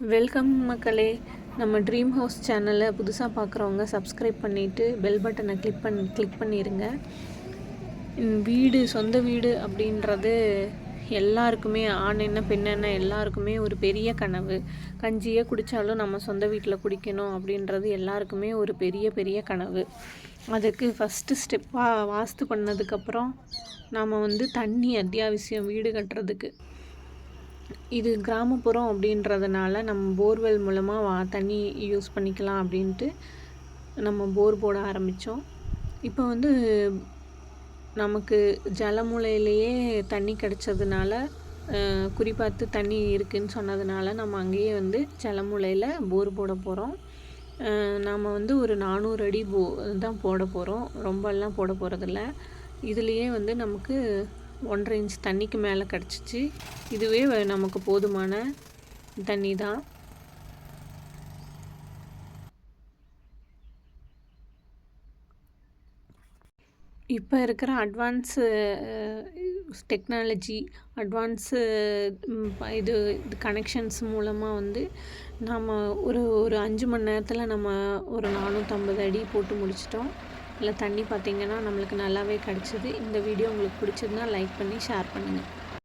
Welcome மக்களே. நம்ம dream house சேனலை புதுசாக பார்க்குறவங்க சப்ஸ்கிரைப் பண்ணிவிட்டு பெல் பட்டனை கிளிக் பண்ணிடுங்க. சொந்த வீடு அப்படின்றது எல்லாருக்குமே, ஆண் என்ன பெண் என்ன எல்லாருக்குமே ஒரு பெரிய கனவு. கஞ்சியே குடித்தாலும் நம்ம சொந்த வீட்டில் குடிக்கணும் அப்படின்றது எல்லாருக்குமே ஒரு பெரிய பெரிய கனவு. அதுக்கு ஃபஸ்ட்டு ஸ்டெப்பாக வாஸ்து பண்ணதுக்கப்புறம் நாம் தண்ணி அத்தியாவசியம் வீடு கட்டுறதுக்கு. இது கிராமப்புறம் அப்படின்றதுனால நம்ம போர்வெல் மூலமாக தண்ணி யூஸ் பண்ணிக்கலாம் அப்படின்ட்டு நம்ம போர் போட ஆரம்பித்தோம். இப்போ நமக்கு ஜலமூலையிலேயே தண்ணி கிடச்சதுனால, குறிப்பாத்து தண்ணி இருக்குதுன்னு சொன்னதுனால நம்ம அங்கேயே ஜலமூலையில் போர் போட போகிறோம். நாம் ஒரு 400 அடி தான் போட போகிறோம். ரொம்பலாம் போட போகிறதில்ல. இதுலேயே நமக்கு 1.5 இன்ச் தண்ணிக்கு மேலே கிடச்சிச்சு. இதுவே நமக்கு போதுமான தண்ணி தான். இப்போ இருக்கிற அட்வான்ஸு டெக்னாலஜி, அட்வான்ஸு இது கனெக்ஷன்ஸ் மூலமாக நாம் ஒரு 5 மணி நேரத்தில் நம்ம ஒரு 450 அடி போட்டு முடிச்சிட்டோம். இல்லை தண்ணி பார்த்திங்கன்னா நம்மளுக்கு நல்லாவே கிடச்சிது. இந்த வீடியோ உங்களுக்கு பிடிச்சிருந்தா லைக் பண்ணி ஷேர் பண்ணுங்கள்.